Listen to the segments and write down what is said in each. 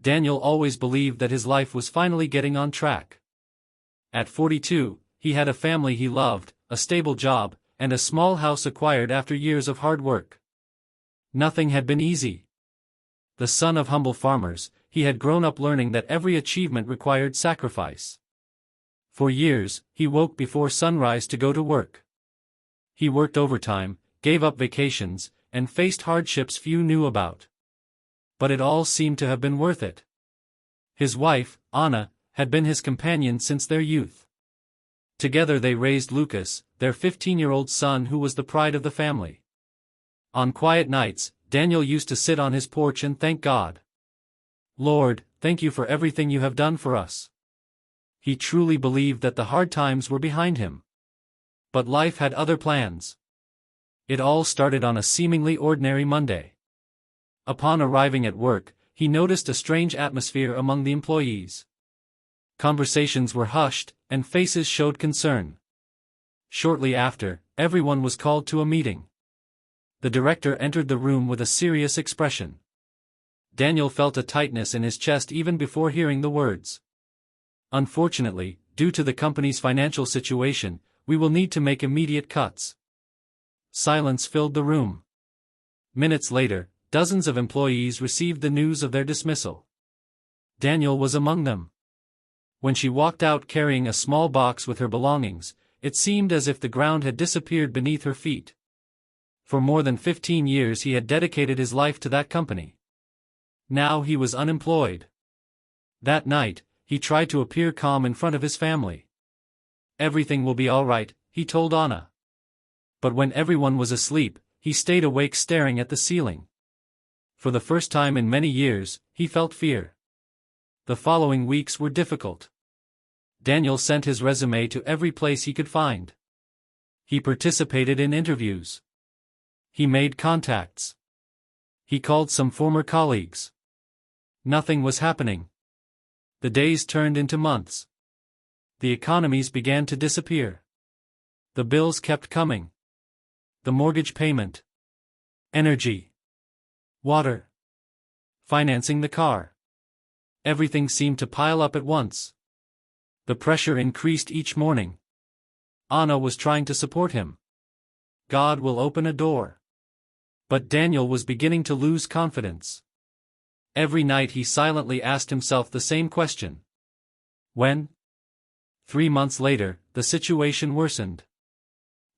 Daniel always believed that his life was finally getting on track. At 42, he had a family he loved, a stable job, and a small house acquired after years of hard work. Nothing had been easy. The son of humble farmers, he had grown up learning that every achievement required sacrifice. For years, he woke before sunrise to go to work. He worked overtime, gave up vacations, and faced hardships few knew about. But it all seemed to have been worth it. His wife, Anna, had been his companion since their youth. Together they raised Lucas, their 15-year-old son who was the pride of the family. On quiet nights, Daniel used to sit on his porch and thank God. "Lord, thank you for everything you have done for us." He truly believed that the hard times were behind him. But life had other plans. It all started on a seemingly ordinary Monday. Upon arriving at work, he noticed a strange atmosphere among the employees. Conversations were hushed, and faces showed concern. Shortly after, everyone was called to a meeting. The director entered the room with a serious expression. Daniel felt a tightness in his chest even before hearing the words. "Unfortunately, due to the company's financial situation, we will need to make immediate cuts." Silence filled the room. Minutes later, dozens of employees received the news of their dismissal. Daniel was among them. When she walked out carrying a small box with her belongings, it seemed as if the ground had disappeared beneath her feet. For more than 15 years he had dedicated his life to that company. Now he was unemployed. That night, he tried to appear calm in front of his family. "Everything will be all right," he told Anna. But when everyone was asleep, he stayed awake staring at the ceiling. For the first time in many years, he felt fear. The following weeks were difficult. Daniel sent his resume to every place he could find. He participated in interviews. He made contacts. He called some former colleagues. Nothing was happening. The days turned into months. The economies began to disappear. The bills kept coming. The mortgage payment. Energy. Water. Financing the car. Everything seemed to pile up at once. The pressure increased each morning. Anna was trying to support him. God will open a door. But Daniel was beginning to lose confidence. Every night he silently asked himself the same question. When? 3 months later, the situation worsened.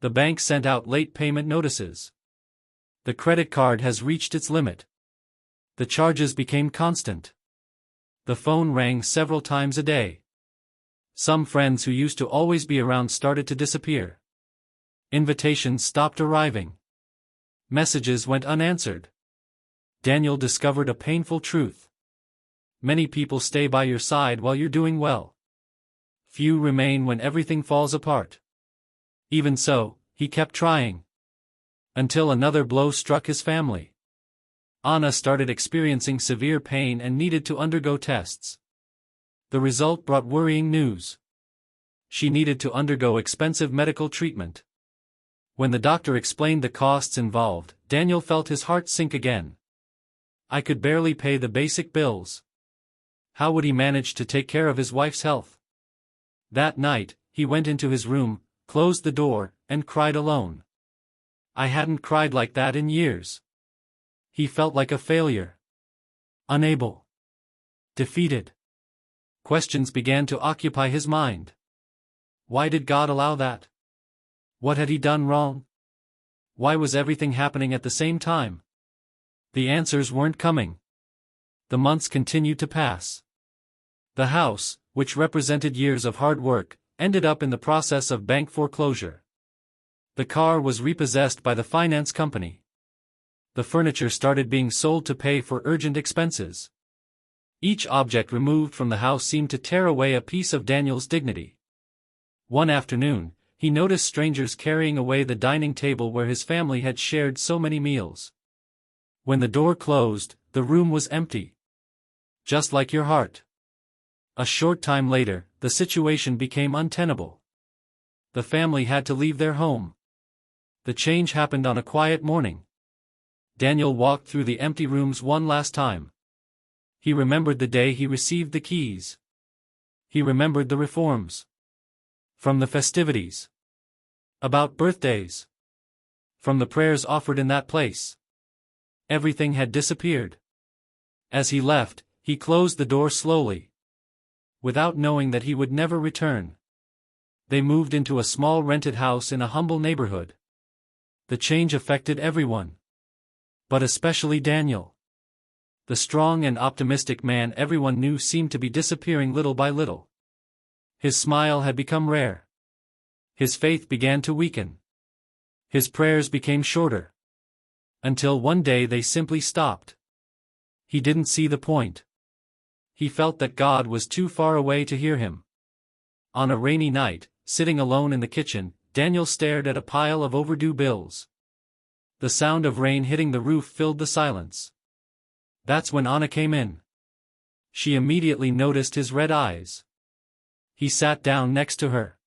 The bank sent out late payment notices. The credit card has reached its limit. The charges became constant. The phone rang several times a day. Some friends who used to always be around started to disappear. Invitations stopped arriving. Messages went unanswered. Daniel discovered a painful truth. Many people stay by your side while you're doing well. Few remain when everything falls apart. Even so, he kept trying. Until another blow struck his family. Anna started experiencing severe pain and needed to undergo tests. The result brought worrying news. She needed to undergo expensive medical treatment. When the doctor explained the costs involved, Daniel felt his heart sink again. I could barely pay the basic bills. How would he manage to take care of his wife's health? That night, he went into his room, closed the door, and cried alone. I hadn't cried like that in years. He felt like a failure. Unable. Defeated. Questions began to occupy his mind. Why did God allow that? What had he done wrong? Why was everything happening at the same time? The answers weren't coming. The months continued to pass. The house, which represented years of hard work, ended up in the process of bank foreclosure. The car was repossessed by the finance company. The furniture started being sold to pay for urgent expenses. Each object removed from the house seemed to tear away a piece of Daniel's dignity. One afternoon, he noticed strangers carrying away the dining table where his family had shared so many meals. When the door closed, the room was empty. Just like your heart. A short time later, the situation became untenable. The family had to leave their home. The change happened on a quiet morning. Daniel walked through the empty rooms one last time. He remembered the day he received the keys. He remembered the reforms. From the festivities. About birthdays. From the prayers offered in that place. Everything had disappeared. As he left, he closed the door slowly. Without knowing that he would never return. They moved into a small rented house in a humble neighborhood. The change affected everyone. But especially Daniel. The strong and optimistic man everyone knew seemed to be disappearing little by little. His smile had become rare. His faith began to weaken. His prayers became shorter. Until one day they simply stopped. He didn't see the point. He felt that God was too far away to hear him. On a rainy night, sitting alone in the kitchen, Daniel stared at a pile of overdue bills. The sound of rain hitting the roof filled the silence. That's when Anna came in. She immediately noticed his red eyes. He sat down next to her.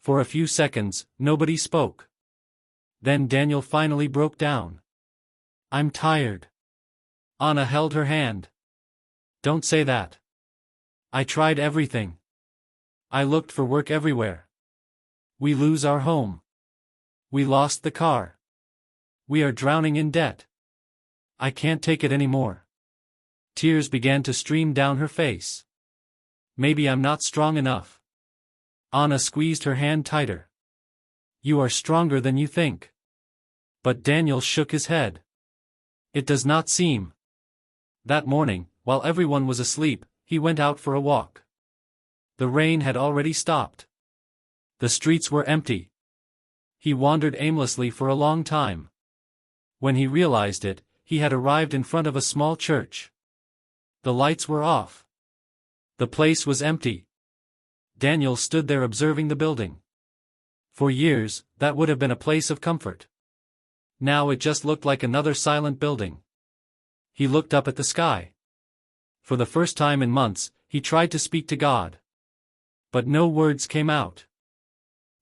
For a few seconds, nobody spoke. Then Daniel finally broke down. "I'm tired." Anna held her hand. "Don't say that. I tried everything. I looked for work everywhere. We lose our home. We lost the car. We are drowning in debt. I can't take it anymore." Tears began to stream down her face. "Maybe I'm not strong enough." Anna squeezed her hand tighter. "You are stronger than you think." But Daniel shook his head. "It does not seem." That morning, while everyone was asleep, he went out for a walk. The rain had already stopped. The streets were empty. He wandered aimlessly for a long time. When he realized it, he had arrived in front of a small church. The lights were off. The place was empty. Daniel stood there observing the building. For years, that would have been a place of comfort. Now it just looked like another silent building. He looked up at the sky. For the first time in months, he tried to speak to God. But no words came out.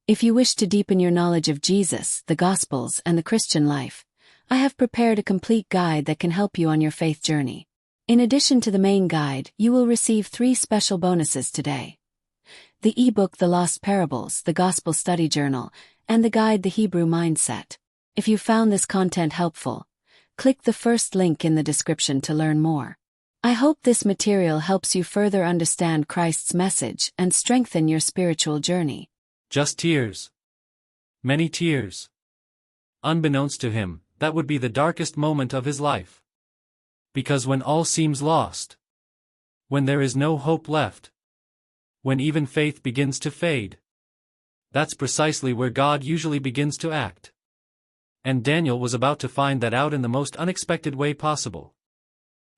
If you wish to deepen your knowledge of Jesus, the Gospels, and the Christian life, I have prepared a complete guide that can help you on your faith journey. In addition to the main guide, you will receive 3 special bonuses today. The ebook The Lost Parables, the Gospel Study Journal, and the guide The Hebrew Mindset. If you found this content helpful, click the first link in the description to learn more. I hope this material helps you further understand Christ's message and strengthen your spiritual journey. Just tears. Many tears. Unbeknownst to him, that would be the darkest moment of his life. Because when all seems lost, when there is no hope left, when even faith begins to fade, that's precisely where God usually begins to act. And Daniel was about to find that out in the most unexpected way possible.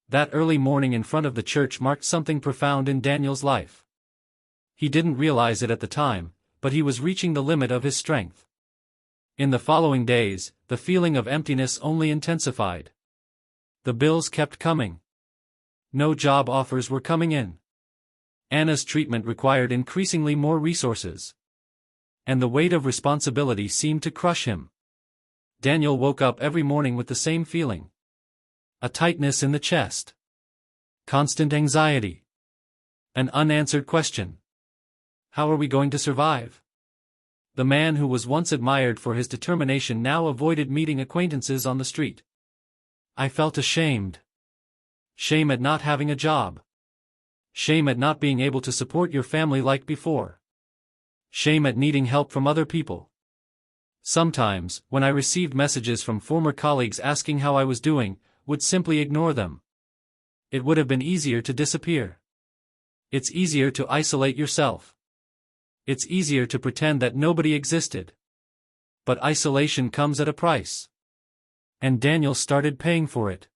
That early morning in front of the church marked something profound in Daniel's life. He didn't realize it at the time, but he was reaching the limit of his strength. In the following days, the feeling of emptiness only intensified. The bills kept coming. No job offers were coming in. Anna's treatment required increasingly more resources. And the weight of responsibility seemed to crush him. Daniel woke up every morning with the same feeling. A tightness in the chest. Constant anxiety. An unanswered question. How are we going to survive? The man who was once admired for his determination now avoided meeting acquaintances on the street. I felt ashamed. Shame at not having a job. Shame at not being able to support your family like before. Shame at needing help from other people. Sometimes, when I received messages from former colleagues asking how I was doing, would simply ignore them. It would have been easier to disappear. It's easier to isolate yourself. It's easier to pretend that nobody existed. But isolation comes at a price. And Daniel started paying for it.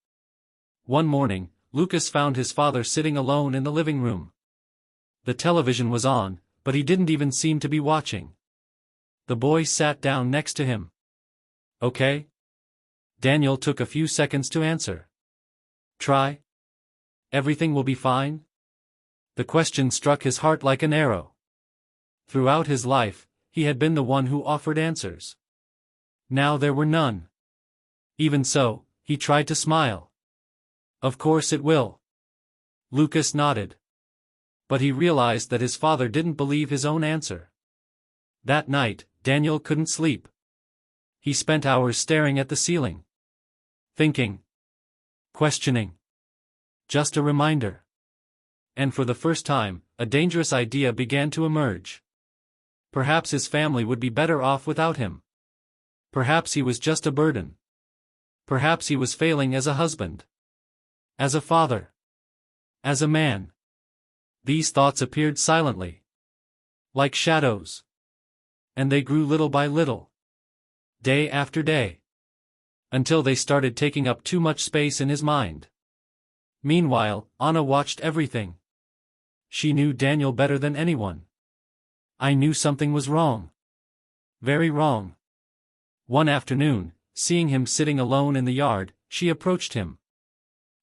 One morning, Lucas found his father sitting alone in the living room. The television was on, but he didn't even seem to be watching. The boy sat down next to him. Okay? Daniel took a few seconds to answer. Try? Everything will be fine? The question struck his heart like an arrow. Throughout his life, he had been the one who offered answers. Now there were none. Even so, he tried to smile. Of course it will. Lucas nodded. But he realized that his father didn't believe his own answer. That night, Daniel couldn't sleep. He spent hours staring at the ceiling. Thinking. Questioning. Just a reminder. And for the first time, a dangerous idea began to emerge. Perhaps his family would be better off without him. Perhaps he was just a burden. Perhaps he was failing as a husband. As a father. As a man. These thoughts appeared silently. Like shadows. And they grew little by little. Day after day. Until they started taking up too much space in his mind. Meanwhile, Anna watched everything. She knew Daniel better than anyone. I knew something was wrong. Very wrong. One afternoon, seeing him sitting alone in the yard, she approached him.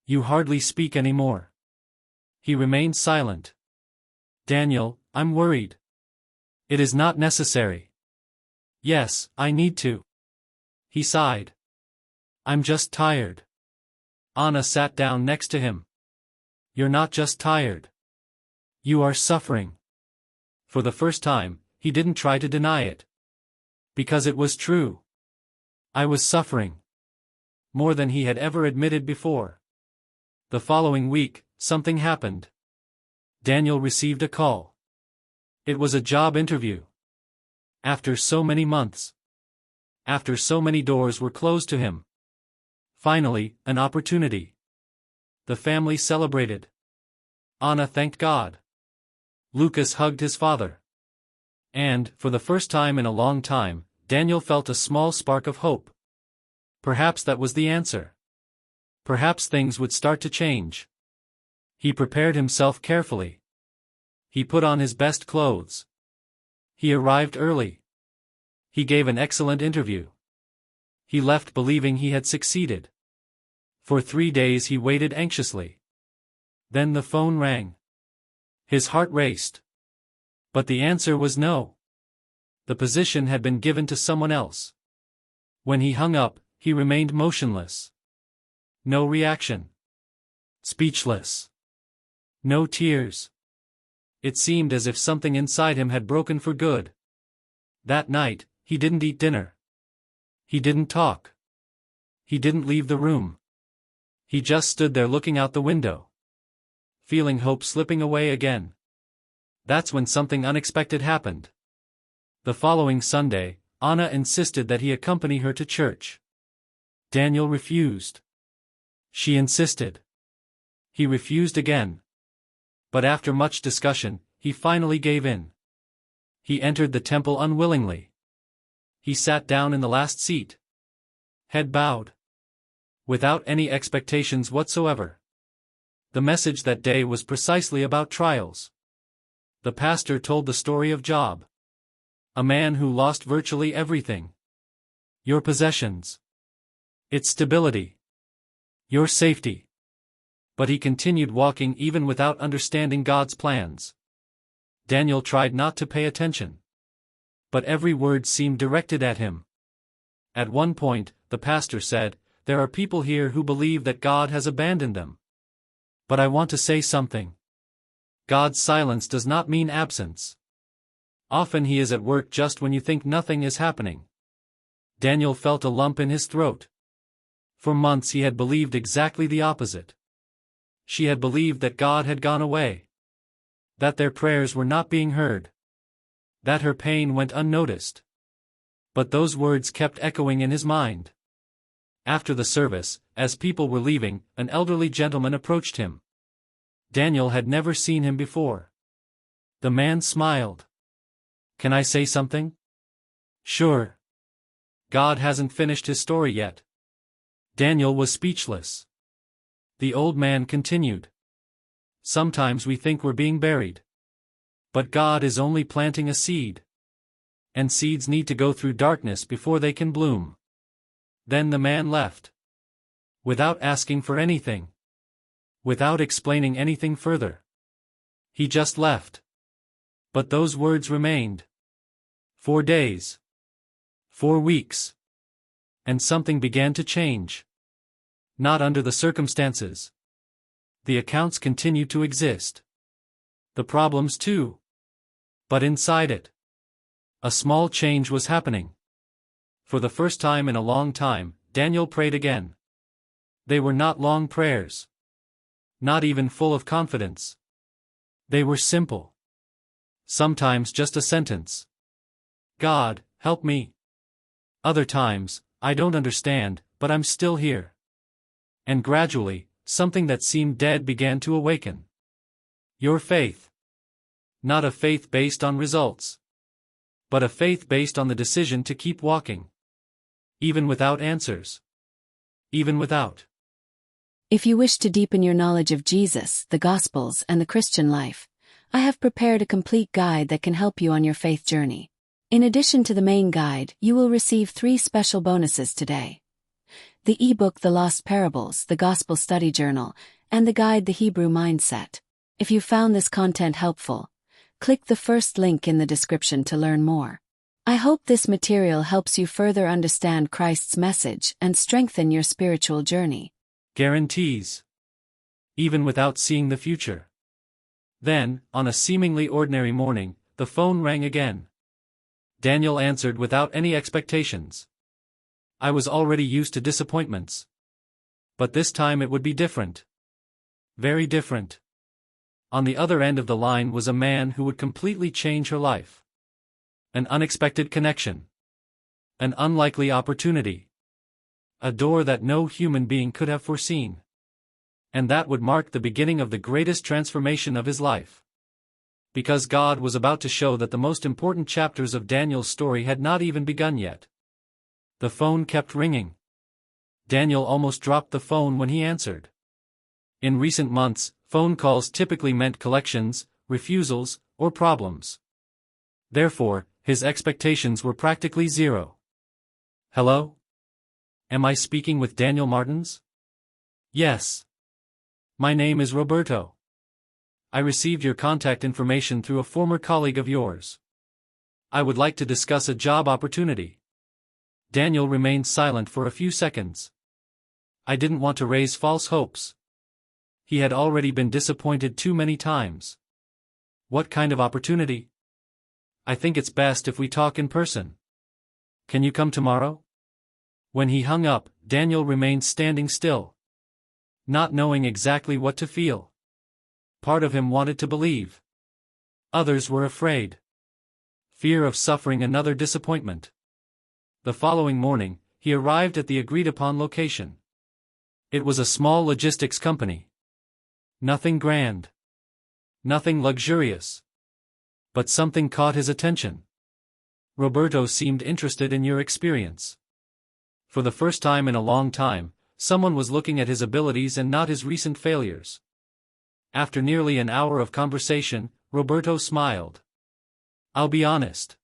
You hardly speak anymore. He remained silent. Daniel, I'm worried. It is not necessary. Yes, I need to. He sighed. I'm just tired. Anna sat down next to him. You're not just tired. You are suffering. For the first time, he didn't try to deny it. Because it was true. I was suffering. More than he had ever admitted before. The following week, something happened. Daniel received a call. It was a job interview. After so many months. After so many doors were closed to him. Finally, an opportunity. The family celebrated. Anna thanked God. Lucas hugged his father. And, for the first time in a long time, Daniel felt a small spark of hope. Perhaps that was the answer. Perhaps things would start to change. He prepared himself carefully. He put on his best clothes. He arrived early. He gave an excellent interview. He left believing he had succeeded. For 3 days he waited anxiously. Then the phone rang. His heart raced. But the answer was no. The position had been given to someone else. When he hung up, he remained motionless. No reaction. Speechless. No tears. It seemed as if something inside him had broken for good. That night, he didn't eat dinner. He didn't talk. He didn't leave the room. He just stood there looking out the window. Feeling hope slipping away again. That's when something unexpected happened. The following Sunday, Anna insisted that he accompany her to church. Daniel refused. She insisted. He refused again. But after much discussion, he finally gave in. He entered the temple unwillingly. He sat down in the last seat. Head bowed. Without any expectations whatsoever. The message that day was precisely about trials. The pastor told the story of Job. A man who lost virtually everything. Your possessions. Its stability. Your safety. But he continued walking even without understanding God's plans. Daniel tried not to pay attention. But every word seemed directed at him. At one point, the pastor said, "There are people here who believe that God has abandoned them. But I want to say something. God's silence does not mean absence. Often he is at work just when you think nothing is happening." Daniel felt a lump in his throat. For months he had believed exactly the opposite. She had believed that God had gone away. That their prayers were not being heard. That her pain went unnoticed. But those words kept echoing in his mind. After the service, as people were leaving, an elderly gentleman approached him. Daniel had never seen him before. The man smiled. "Can I say something?" "Sure." "God hasn't finished his story yet." Daniel was speechless. The old man continued. "Sometimes we think we're being buried. But God is only planting a seed. And seeds need to go through darkness before they can bloom." Then the man left. Without asking for anything. Without explaining anything further. He just left. But those words remained. 4 days. 4 weeks. And something began to change. Not under the circumstances. The accounts continued to exist. The problems too. But inside it, a small change was happening. For the first time in a long time, Daniel prayed again. They were not long prayers. Not even full of confidence. They were simple. Sometimes just a sentence. God, help me. Other times, I don't understand, but I'm still here. And gradually, something that seemed dead began to awaken. Your faith. Not a faith based on results. But a faith based on the decision to keep walking. Even without answers. Even without. If you wish to deepen your knowledge of Jesus, the Gospels, and the Christian life, I have prepared a complete guide that can help you on your faith journey. In addition to the main guide, you will receive 3 special bonuses today. The ebook The Lost Parables, the Gospel Study Journal, and the guide The Hebrew Mindset. If you found this content helpful, click the first link in the description to learn more. I hope this material helps you further understand Christ's message and strengthen your spiritual journey. Guarantees. Even without seeing the future. Then, on a seemingly ordinary morning, the phone rang again. Daniel answered without any expectations. I was already used to disappointments. But this time it would be different. Very different. On the other end of the line was a man who would completely change her life. An unexpected connection. An unlikely opportunity. A door that no human being could have foreseen. And that would mark the beginning of the greatest transformation of his life. Because God was about to show that the most important chapters of Daniel's story had not even begun yet. The phone kept ringing. Daniel almost dropped the phone when he answered. In recent months, phone calls typically meant collections, refusals, or problems. Therefore, his expectations were practically zero. Hello? Am I speaking with Daniel Martins? Yes. My name is Roberto. I received your contact information through a former colleague of yours. I would like to discuss a job opportunity. Daniel remained silent for a few seconds. I didn't want to raise false hopes. He had already been disappointed too many times. What kind of opportunity? I think it's best if we talk in person. Can you come tomorrow? When he hung up, Daniel remained standing still. Not knowing exactly what to feel. Part of him wanted to believe. Others were afraid. Fear of suffering another disappointment. The following morning, he arrived at the agreed-upon location. It was a small logistics company. Nothing grand. Nothing luxurious. But something caught his attention. Roberto seemed interested in your experience. For the first time in a long time, someone was looking at his abilities and not his recent failures. After nearly an hour of conversation, Roberto smiled. I'll be honest.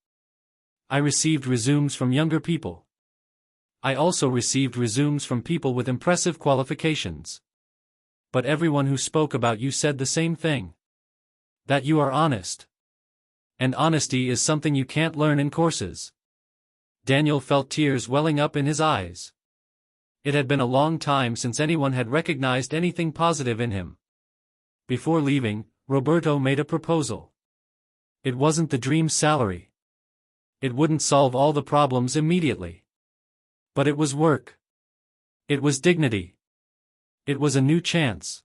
I received resumes from younger people. I also received resumes from people with impressive qualifications. But everyone who spoke about you said the same thing. That you are honest. And honesty is something you can't learn in courses. Daniel felt tears welling up in his eyes. It had been a long time since anyone had recognized anything positive in him. Before leaving, Roberto made a proposal. It wasn't the dream salary. It wouldn't solve all the problems immediately. But it was work. It was dignity. It was a new chance.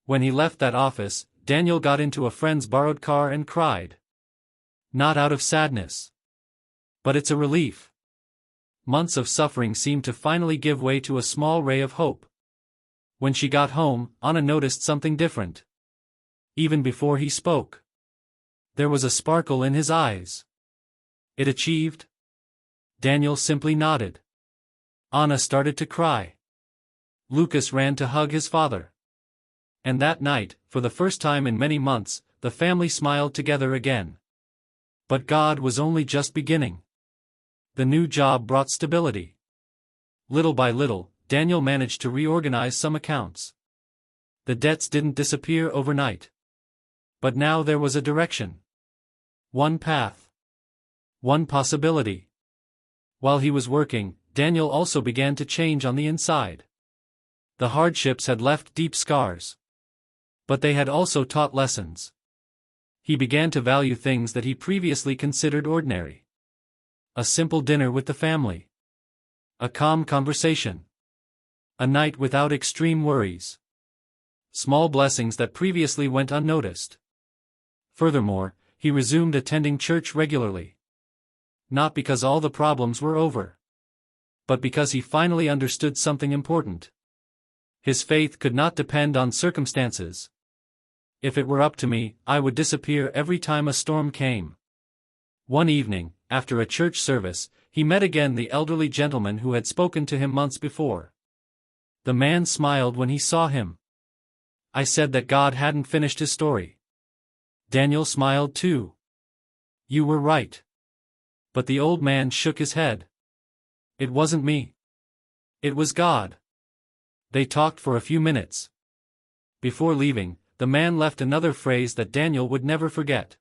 When he left that office, Daniel got into a friend's borrowed car and cried. Not out of sadness. But it's a relief. Months of suffering seemed to finally give way to a small ray of hope. When she got home, Anna noticed something different. Even before he spoke. There was a sparkle in his eyes. It achieved? Daniel simply nodded. Anna started to cry. Lucas ran to hug his father. And that night, for the first time in many months, the family smiled together again. But God was only just beginning. The new job brought stability. Little by little, Daniel managed to reorganize some accounts. The debts didn't disappear overnight. But now there was a direction. One path. One possibility. While he was working, Daniel also began to change on the inside. The hardships had left deep scars. But they had also taught lessons. He began to value things that he previously considered ordinary. A simple dinner with the family. A calm conversation. A night without extreme worries. Small blessings that previously went unnoticed. Furthermore, he resumed attending church regularly. Not because all the problems were over, but because he finally understood something important. His faith could not depend on circumstances. If it were up to me, I would disappear every time a storm came. One evening, after a church service, he met again the elderly gentleman who had spoken to him months before. The man smiled when he saw him. I said that God hadn't finished his story. Daniel smiled too. You were right. But the old man shook his head. It wasn't me. It was God. They talked for a few minutes. Before leaving, the man left another phrase that Daniel would never forget.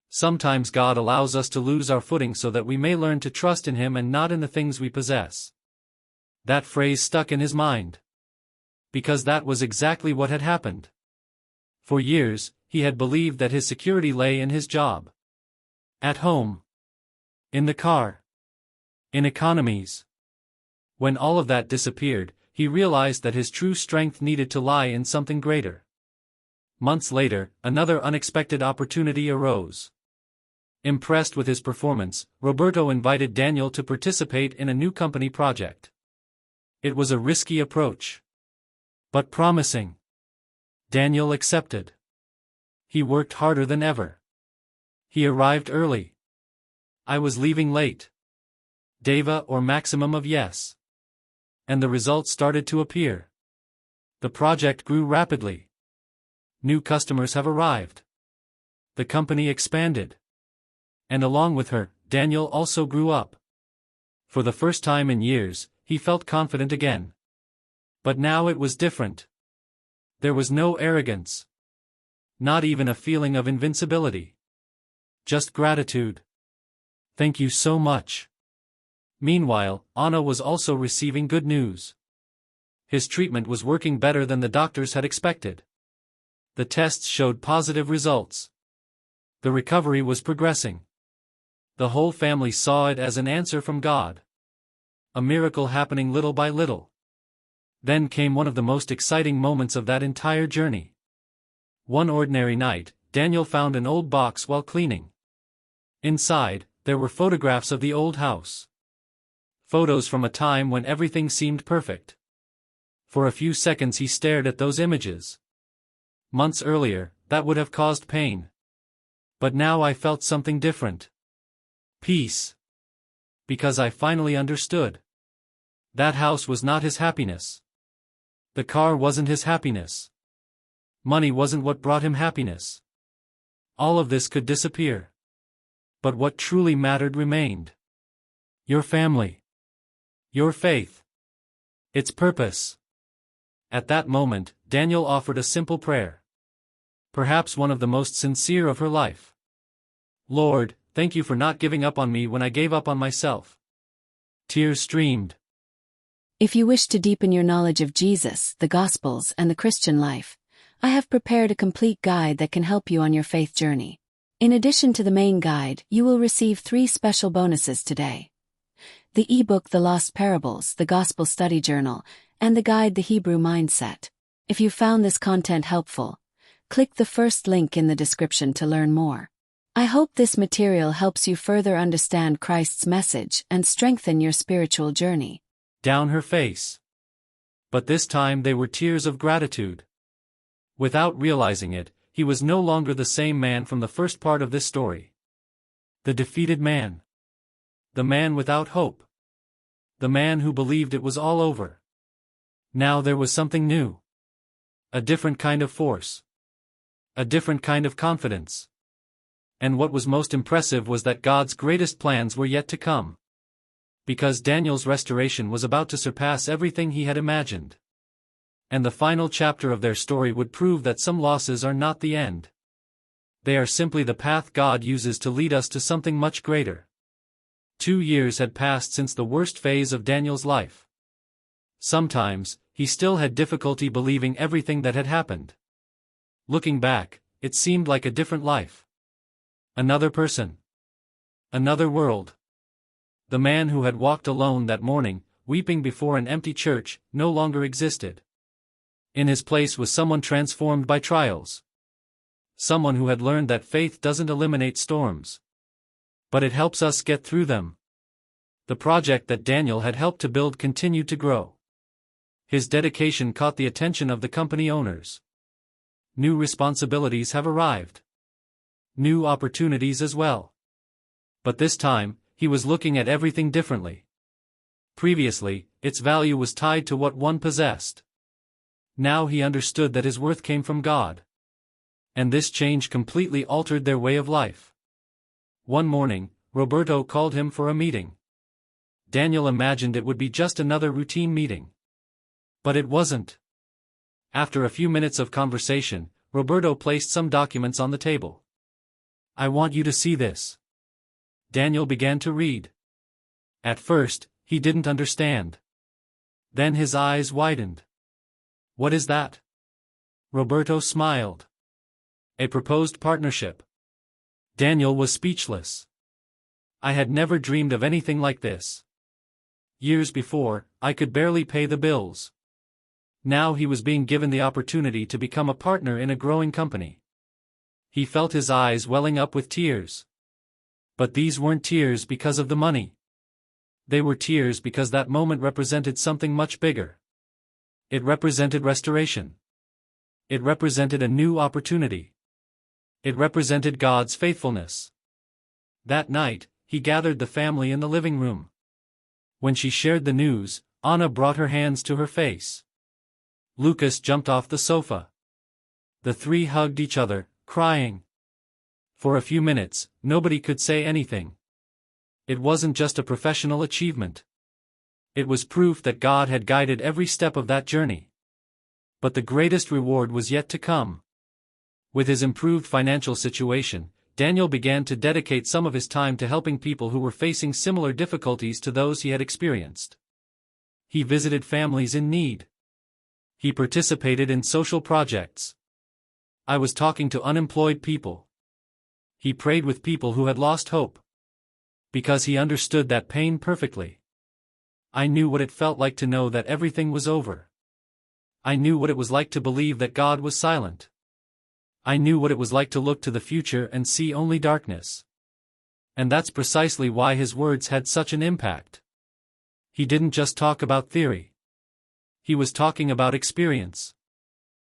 Sometimes God allows us to lose our footing so that we may learn to trust in Him and not in the things we possess. That phrase stuck in his mind. Because that was exactly what had happened. For years, he had believed that his security lay in his job. At home. In the car. In economies. When all of that disappeared, he realized that his true strength needed to lie in something greater. Months later, another unexpected opportunity arose. Impressed with his performance, Roberto invited Daniel to participate in a new company project. It was a risky approach. But promising. Daniel accepted. He worked harder than ever. He arrived early. I was leaving late. Deva or maximum of yes. And the results started to appear. The project grew rapidly. New customers have arrived. The company expanded. And along with her, Daniel also grew up. For the first time in years, he felt confident again. But now it was different. There was no arrogance. Not even a feeling of invincibility. Just gratitude. Thank you so much. Meanwhile, Anna was also receiving good news. His treatment was working better than the doctors had expected. The tests showed positive results. The recovery was progressing. The whole family saw it as an answer from God. A miracle happening little by little. Then came one of the most exciting moments of that entire journey. One ordinary night, Daniel found an old box while cleaning. Inside, there were photographs of the old house. Photos from a time when everything seemed perfect. For a few seconds he stared at those images. Months earlier, that would have caused pain. But now I felt something different. Peace. Because I finally understood. That house was not his happiness. The car wasn't his happiness. Money wasn't what brought him happiness. All of this could disappear. But what truly mattered remained. Your family. Your faith. Its purpose. At that moment, Daniel offered a simple prayer. Perhaps one of the most sincere of her life. Lord, thank you for not giving up on me when I gave up on myself. Tears streamed. If you wish to deepen your knowledge of Jesus, the Gospels, and the Christian life, I have prepared a complete guide that can help you on your faith journey. In addition to the main guide, you will receive 3 special bonuses today. The ebook The Lost Parables, the Gospel Study Journal, and the guide The Hebrew Mindset. If you found this content helpful, click the first link in the description to learn more. I hope this material helps you further understand Christ's message and strengthen your spiritual journey. Down her face. But this time they were tears of gratitude. Without realizing it, he was no longer the same man from the first part of this story. The defeated man. The man without hope. The man who believed it was all over. Now there was something new. A different kind of force. A different kind of confidence. And what was most impressive was that God's greatest plans were yet to come. Because Daniel's restoration was about to surpass everything he had imagined. And the final chapter of their story would prove that some losses are not the end. They are simply the path God uses to lead us to something much greater. 2 years had passed since the worst phase of Daniel's life. Sometimes, he still had difficulty believing everything that had happened. Looking back, it seemed like a different life. Another person. Another world. The man who had walked alone that morning, weeping before an empty church, no longer existed. In his place was someone transformed by trials. Someone who had learned that faith doesn't eliminate storms, but it helps us get through them. The project that Daniel had helped to build continued to grow. His dedication caught the attention of the company owners. New responsibilities have arrived. New opportunities as well. But this time, he was looking at everything differently. Previously, its value was tied to what one possessed. Now he understood that his worth came from God. And this change completely altered their way of life. One morning, Roberto called him for a meeting. Daniel imagined it would be just another routine meeting. But it wasn't. After a few minutes of conversation, Roberto placed some documents on the table. "I want you to see this." Daniel began to read. At first, he didn't understand. Then his eyes widened. "What is that?" Roberto smiled. "A proposed partnership." Daniel was speechless. "I had never dreamed of anything like this. Years before, I could barely pay the bills. Now he was being given the opportunity to become a partner in a growing company." He felt his eyes welling up with tears. But these weren't tears because of the money. They were tears because that moment represented something much bigger. It represented restoration. It represented a new opportunity. It represented God's faithfulness. That night, he gathered the family in the living room. When she shared the news, Anna brought her hands to her face. Lucas jumped off the sofa. The three hugged each other, crying. For a few minutes, nobody could say anything. It wasn't just a professional achievement. It was proof that God had guided every step of that journey. But the greatest reward was yet to come. With his improved financial situation, Daniel began to dedicate some of his time to helping people who were facing similar difficulties to those he had experienced. He visited families in need. He participated in social projects. I was talking to unemployed people. He prayed with people who had lost hope. Because he understood that pain perfectly. I knew what it felt like to know that everything was over. I knew what it was like to believe that God was silent. I knew what it was like to look to the future and see only darkness. And that's precisely why his words had such an impact. He didn't just talk about theory. He was talking about experience.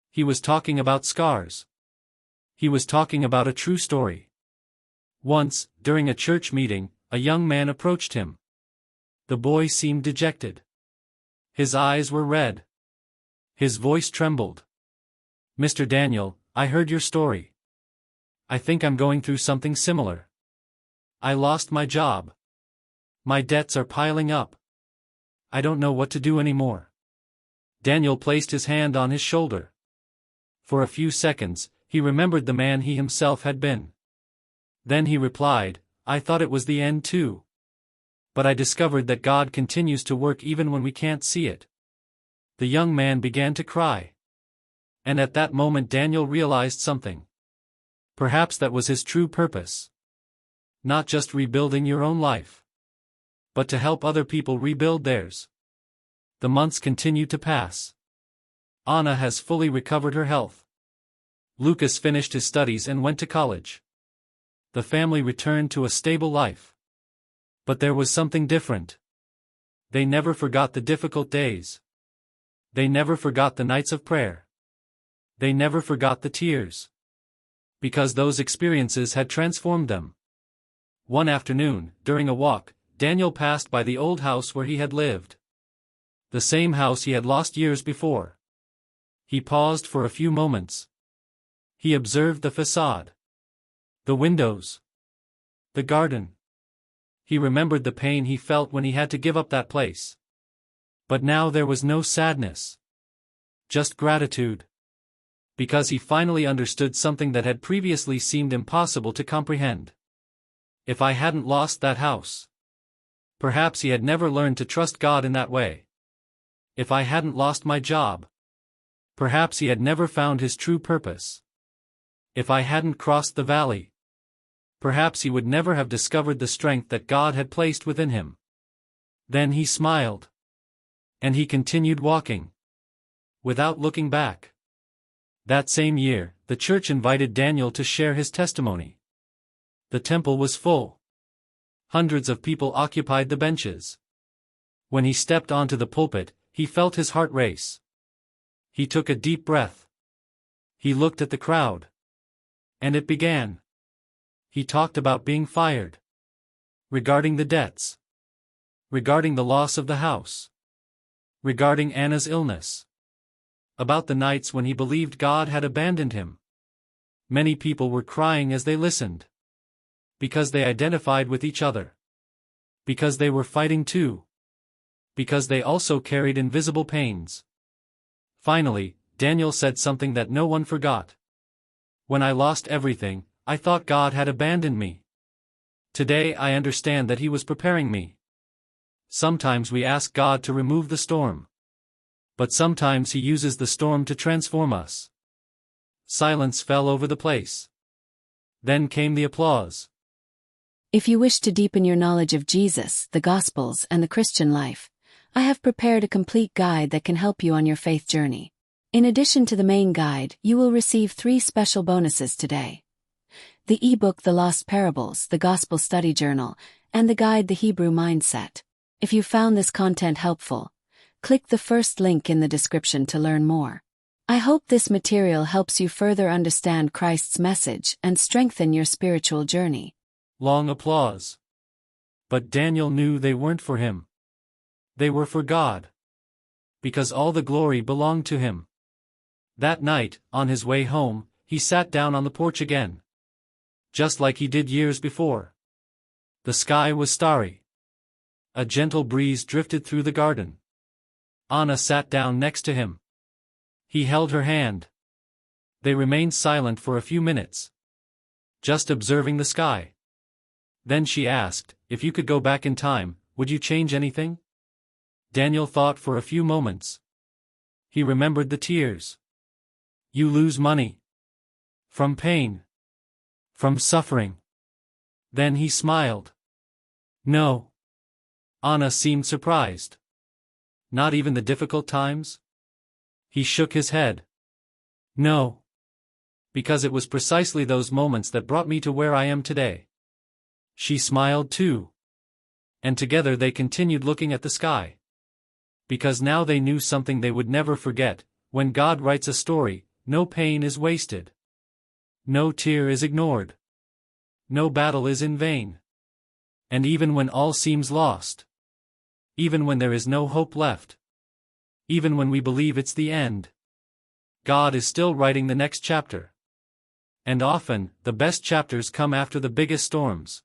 He was talking about scars. He was talking about a true story. Once, during a church meeting, a young man approached him. The boy seemed dejected. His eyes were red. His voice trembled. "Mr. Daniel, I heard your story. I think I'm going through something similar. I lost my job. My debts are piling up. I don't know what to do anymore." Daniel placed his hand on his shoulder. For a few seconds, he remembered the man he himself had been. Then he replied, "I thought it was the end too. But I discovered that God continues to work even when we can't see it." The young man began to cry. And at that moment Daniel realized something. Perhaps that was his true purpose. Not just rebuilding your own life, but to help other people rebuild theirs. The months continue to pass. Anna has fully recovered her health. Lucas finished his studies and went to college. The family returned to a stable life. But there was something different. They never forgot the difficult days. They never forgot the nights of prayer. They never forgot the tears. Because those experiences had transformed them. One afternoon, during a walk, Daniel passed by the old house where he had lived. The same house he had lost years before. He paused for a few moments. He observed the facade. The windows. The garden. He remembered the pain he felt when he had to give up that place. But now there was no sadness. Just gratitude. Because he finally understood something that had previously seemed impossible to comprehend. If I hadn't lost that house. Perhaps he had never learned to trust God in that way. If I hadn't lost my job. Perhaps he had never found his true purpose. If I hadn't crossed the valley, perhaps he would never have discovered the strength that God had placed within him. Then he smiled. And he continued walking, without looking back. That same year, the church invited Daniel to share his testimony. The temple was full. Hundreds of people occupied the benches. When he stepped onto the pulpit, he felt his heart race. He took a deep breath. He looked at the crowd. And it began. He talked about being fired. Regarding the debts. Regarding the loss of the house. Regarding Anna's illness. About the nights when he believed God had abandoned him. Many people were crying as they listened. Because they identified with each other. Because they were fighting too. Because they also carried invisible pains. Finally, Daniel said something that no one forgot. When I lost everything, I thought God had abandoned me. Today I understand that He was preparing me. Sometimes we ask God to remove the storm. But sometimes He uses the storm to transform us. Silence fell over the place. Then came the applause. If you wish to deepen your knowledge of Jesus, the Gospels, and the Christian life, I have prepared a complete guide that can help you on your faith journey. In addition to the main guide, you will receive 3 special bonuses today. The ebook The Lost Parables, the Gospel Study Journal, and the guide The Hebrew Mindset. If you found this content helpful, click the first link in the description to learn more. I hope this material helps you further understand Christ's message and strengthen your spiritual journey. Long applause. But Daniel knew they weren't for him. They were for God. Because all the glory belonged to Him. That night, on his way home, he sat down on the porch again. Just like he did years before. The sky was starry. A gentle breeze drifted through the garden. Anna sat down next to him. He held her hand. They remained silent for a few minutes. Just observing the sky. Then she asked, if you could go back in time, would you change anything? Daniel thought for a few moments. He remembered the tears. You lose money. From pain. From suffering. Then he smiled. No. Anna seemed surprised. Not even the difficult times? He shook his head. No. Because it was precisely those moments that brought me to where I am today. She smiled too. And together they continued looking at the sky. Because now they knew something they would never forget: when God writes a story, no pain is wasted. No tear is ignored. No battle is in vain. And even when all seems lost, even when there is no hope left, even when we believe it's the end, God is still writing the next chapter. And often, the best chapters come after the biggest storms.